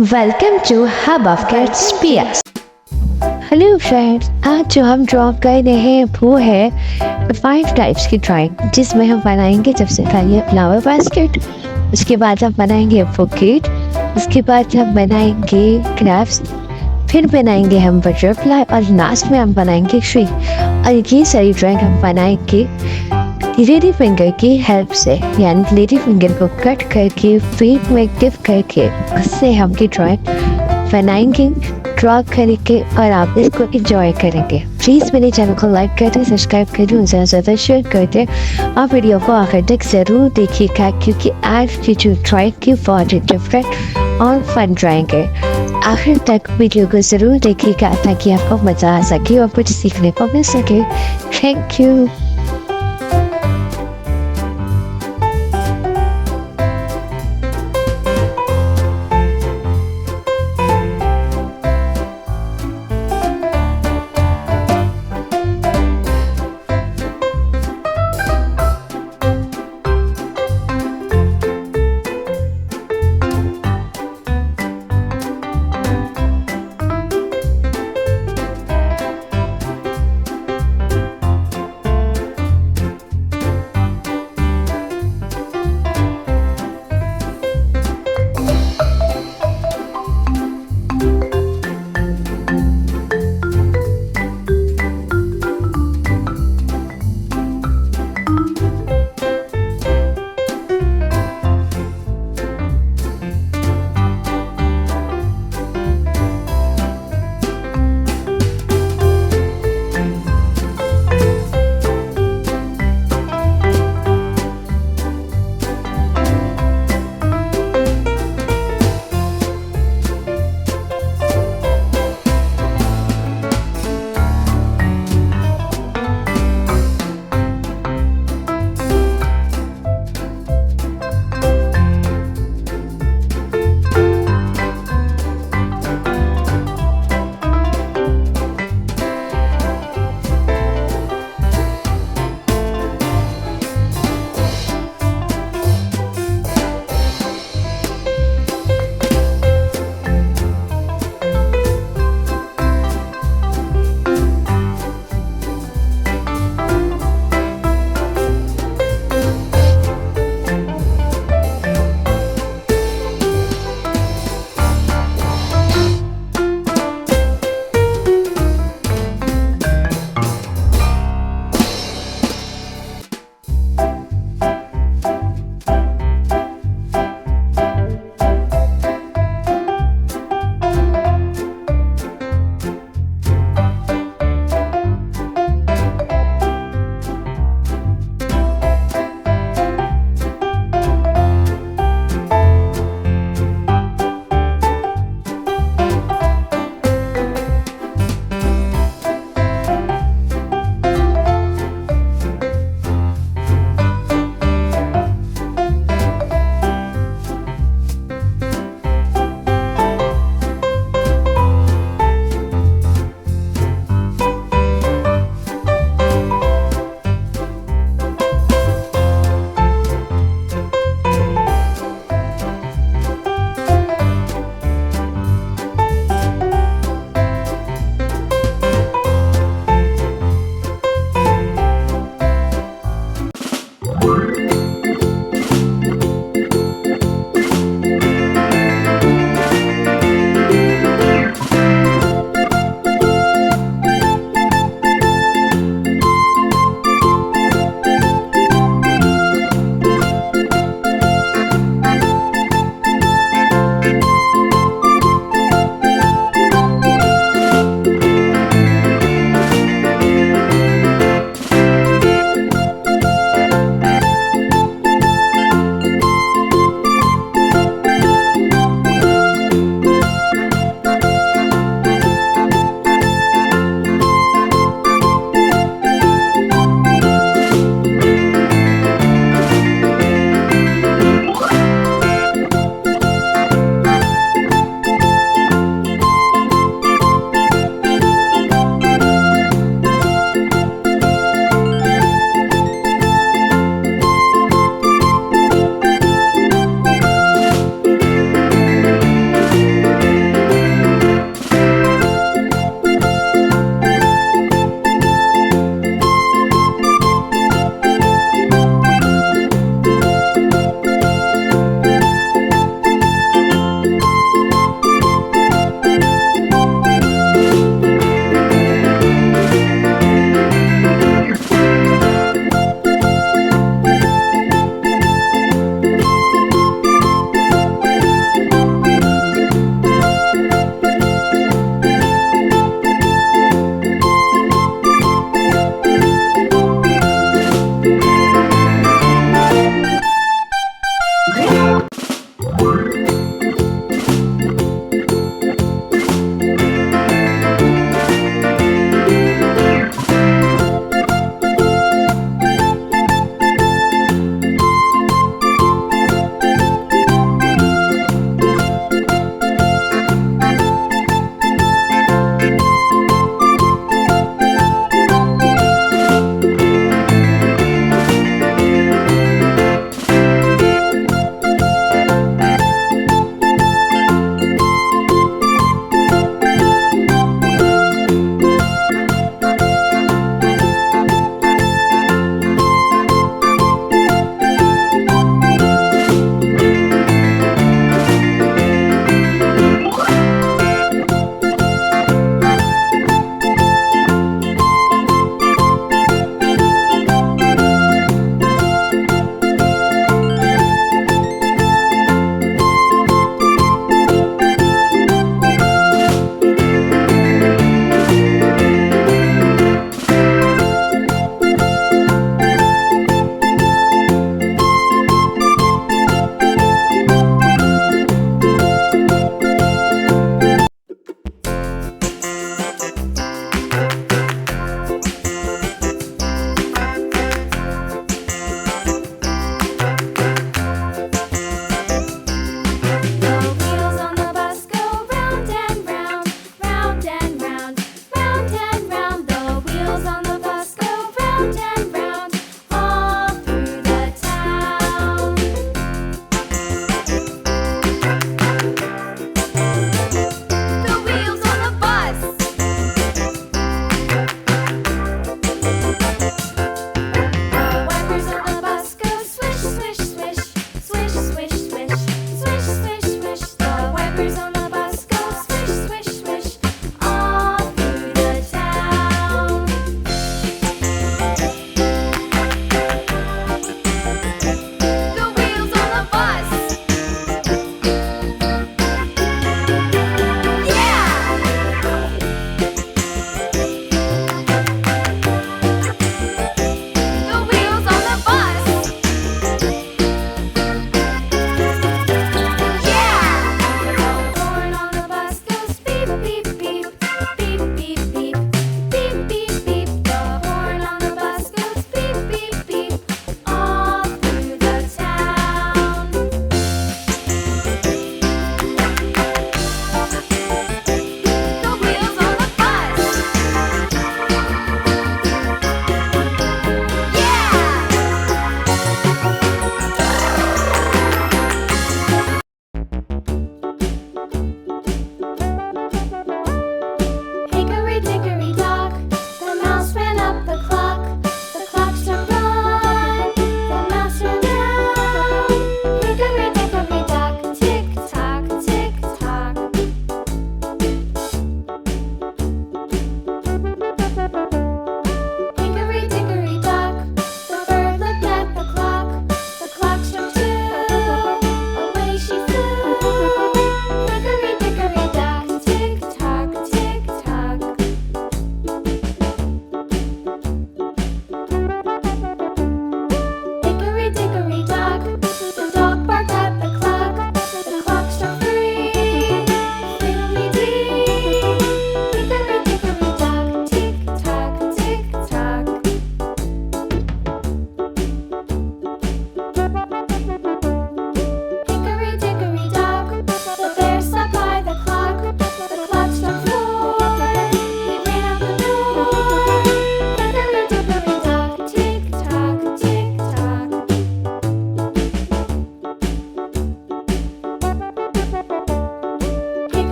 Welcome to HubofkidsPs। Hello friends, आज जो हम ड्रॉ कर रहे हैं वो है 5 टाइप्स की ड्राइंग, जिसमें हम बनाएंगे सबसे पहले फ्लावर बास्केट, उसके बाद हम बनाएंगे बुकेट, उसके बाद हम बनाएंगे क्राफ्ट्स, फिर बनाएंगे हम बटरफ्लाई और लास्ट में हम बनाएंगे ट्री। और ये सारी ड्राइंग हम बनाएंगे लेडी फिंगर की हेल्प से, यानी लेडी फिंगर को कट करके फेस में टिप करके उससे हम की ड्राइंग बनाएंगे, ड्रॉ करेंगे और आप इसको एंजॉय करेंगे। प्लीज़ मेरे चैनल को लाइक करें, सब्सक्राइब करें, ज़्यादा शेयर कर दें और वीडियो को आखिर तक ज़रूर देखिएगा, क्योंकि आज की जो ड्राइंग की बहुत ही डिफरेंट और फन ड्राइंग है। आखिर तक वीडियो को ज़रूर देखिएगा ताकि आपको मज़ा आ सके और कुछ सीखने को मिल सके। Thank you.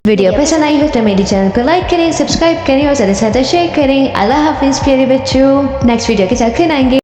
वीडियो पसंद आई हो तो मेरे चैनल को लाइक करें, सब्सक्राइब करें और ज़्यादा से ज़्यादा शेयर करें। अल्लाह हाफिज़ प्यारे बच्चों, नेक्स्ट वीडियो के साथ फिर आएंगे।